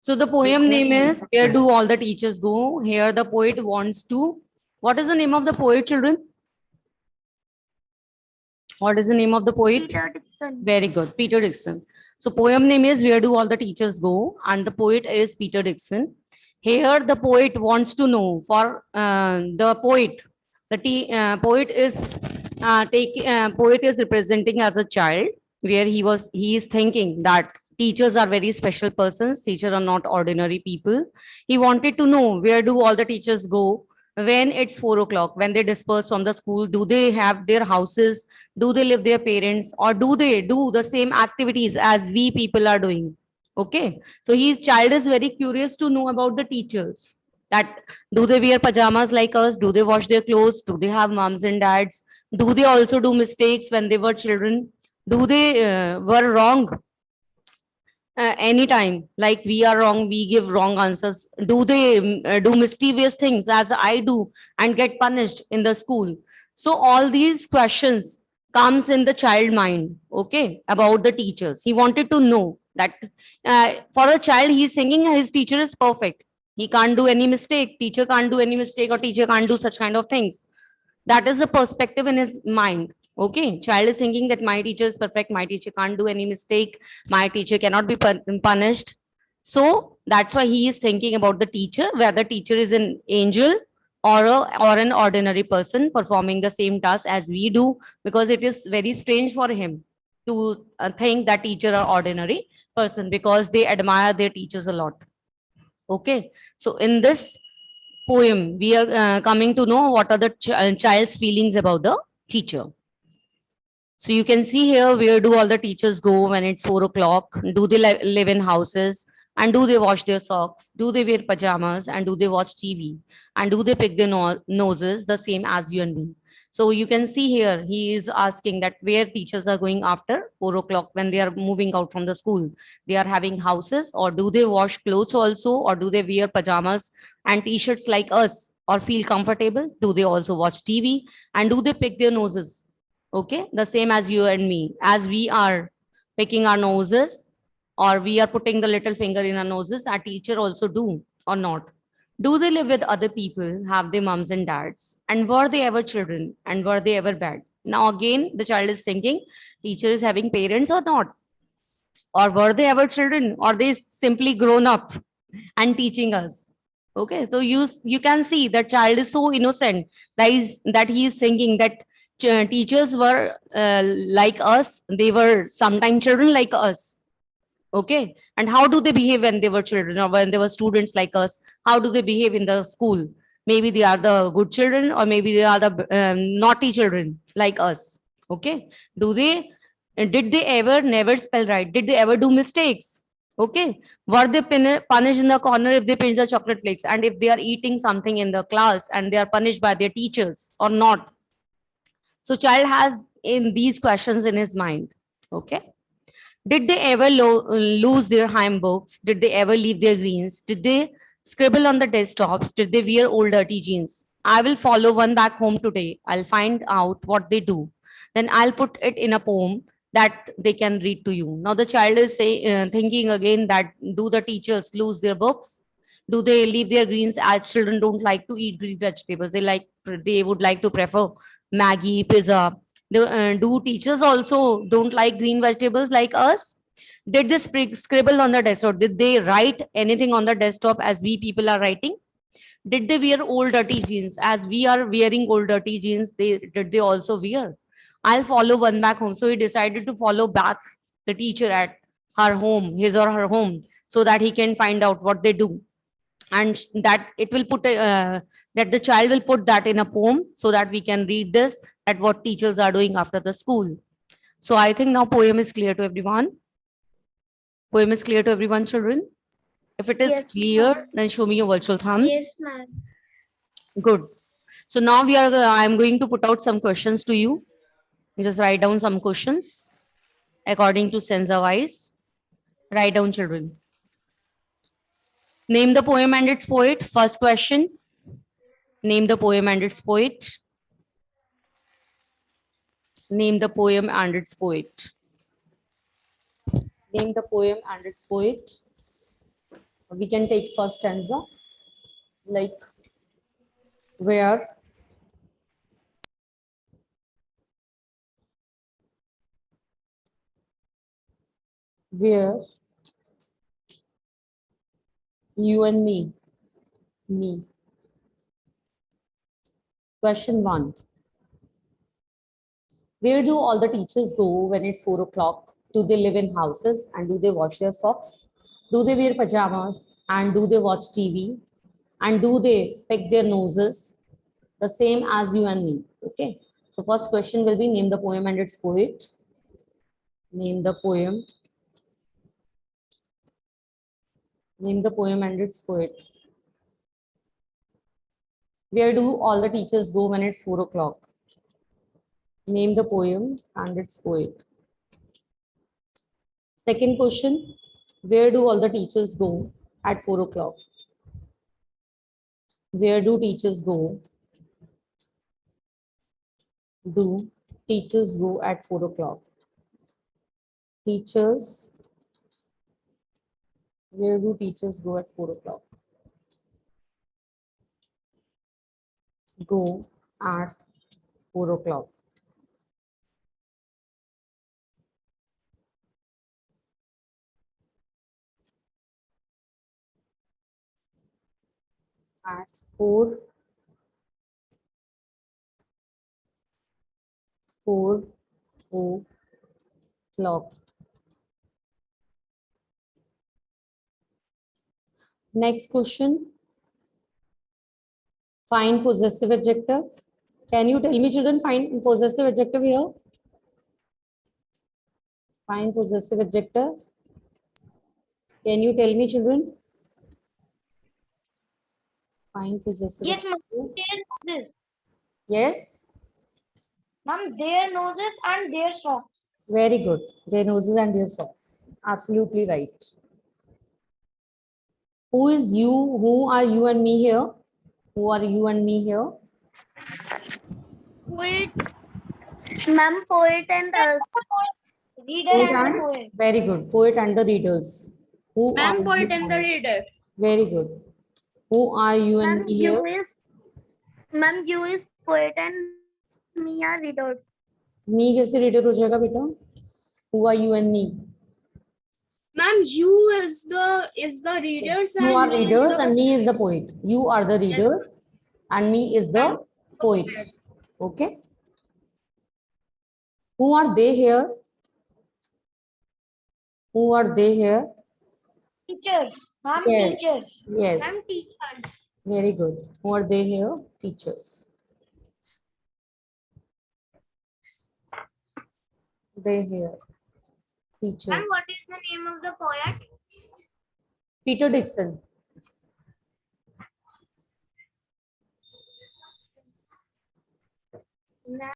So the poem name is Where Do All the Teachers Go? Here the poet wants to. What is the name of the poet, children? What is the name of the poet? Peter Dixon. Very good, Peter Dixon. So poem name is Where Do All the Teachers Go? And the poet is Peter Dixon. Here the poet wants to know for the poet. Poet is poet is representing as a child where he is thinking that teachers are very special persons. Teachers are not ordinary people. He wanted to know where do all the teachers go when it's 4 o'clock, when they disperse from the school. Do they have their houses? Do they live their parents, or do they do the same activities as we people are doing? Okay, so his child is very curious to know about the teachers, that do they wear pajamas like us? Do they wash their clothes? Do they have moms and dads? Do they also do mistakes when they were children? Do they were wrong anytime, like we are wrong, we give wrong answers? Do they do mischievous things as I do and get punished in the school? So all these questions comes in the child mind, okay, about the teachers. He wanted to know that for a child, he's thinking his teacher is perfect. He can't do any mistake. Teacher can't do any mistake, or teacher can't do such kind of things. That is the perspective in his mind. Okay, child is thinking that my teacher is perfect, my teacher can't do any mistake, my teacher cannot be punished. So that's why he is thinking about the teacher, whether teacher is an angel or an ordinary person performing the same task as we do, because it is very strange for him to think that teacher are ordinary person, because they admire their teachers a lot. Okay, so in this poem, we are coming to know what are the child's feelings about the teacher. So you can see here, where do all the teachers go when it's 4 o'clock? Do they live in houses? And do they wash their socks? Do they wear pajamas? And do they watch TV? And do they pick their noses the same as you and me? So you can see here, he is asking that where teachers are going after 4 o'clock when they are moving out from the school. They are having houses, or do they wash clothes also? Or do they wear pajamas and t-shirts like us, or feel comfortable? Do they also watch TV? And do they pick their noses? Okay, the same as you and me, as we are picking our noses, or we are putting the little finger in our noses, our teacher also do or not? Do they live with other people, have their moms and dads? And were they ever children? And were they ever bad? Now again, the child is thinking, teacher is having parents or not? Or were they ever children? Or they simply grown up and teaching us? Okay, so you can see that child is so innocent that he is thinking that teachers were like us. They were sometimes children like us. Okay, and how do they behave when they were children, or when they were students like us? How do they behave in the school? Maybe they are the good children, or maybe they are the naughty children like us. Okay, do they did they ever never spell right? Did they ever do mistakes? Okay, were they punished in the corner if they pinch the chocolate flakes, and if they are eating something in the class and they are punished by their teachers or not? So child has in these questions in his mind. Okay, did they ever lose their hymn books? Did they ever leave their greens? Did they scribble on the desktops? Did they wear old dirty jeans? I will follow one back home today. I'll find out what they do. Then I'll put it in a poem that they can read to you. Now the child is thinking again that do the teachers lose their books? Do they leave their greens, as children don't like to eat green vegetables? They would like to prefer Maggie, pizza. Do teachers also don't like green vegetables like us? Did they scribble on the desktop? Did they write anything on the desktop as we people are writing? Did they wear old dirty jeans as we are wearing old dirty jeans? Did they also wear? I'll follow one back home. So he decided to follow back the teacher at her home, his or her home, so that he can find out what they do. And that it will put that the child will put that in a poem, so that we can read this, at what teachers are doing after the school. So I think now poem is clear to everyone. Poem is clear to everyone, children. If it is Yes, clear, then show me your virtual thumbs. Yes, ma'am. Good. So now I'm going to put out some questions to you. Just write down some questions according to stanza wise. Write down, children. Name the poem and its poet. First question. Name the poem and its poet. Name the poem and its poet. Name the poem and its poet. We can take first stanza, like where you and me. Question 1. Where do all the teachers go when it's 4 o'clock? Do they live in houses and do they wash their socks? Do they wear pajamas and do they watch TV? And do they pick their noses? The same as you and me. Okay. So first question will be name the poem and its poet. Name the poem. Name the poem and its poet. Where do all the teachers go when it's 4 o'clock? Name the poem and its poet. Second question, where do all the teachers go at 4 o'clock? Where do teachers go? Do teachers go at 4 o'clock? Teachers, where do teachers go at 4 o'clock? Go at 4 o'clock. At 4 o'clock. Next question. Find possessive adjective. Can you tell me, children, find possessive adjective here? Find possessive adjective. Can you tell me, children? Find possessive Yes, ma'am. adjective. Their noses. Yes. Ma'am, their noses and their socks. Very good. Their noses and their socks. Absolutely right. Who is you? Who are you and me here? Who are you and me here? Poet. Ma'am, poet and us. Reader Poet and the and poet. very good. Poet and the readers. Who are Ma'am, poet you? and the reader. Very good. Who are you and Ma'am, me here? you is poet and me are readers. Me कैसे reader हो जाएगा बेटा? Who are you and me? Ma'am, you is the readers You and are me is readers the and me is the poet. You are the yes. readers and me is the And poet. Okay. Who are they here? Who are they here? teachers. Ma'am, Yes. teachers. Yes. Ma'am, teachers. Very good. Who are they here? Teachers. They here. Teacher. Ma'am, what is the name of the poet? Peter Dixon.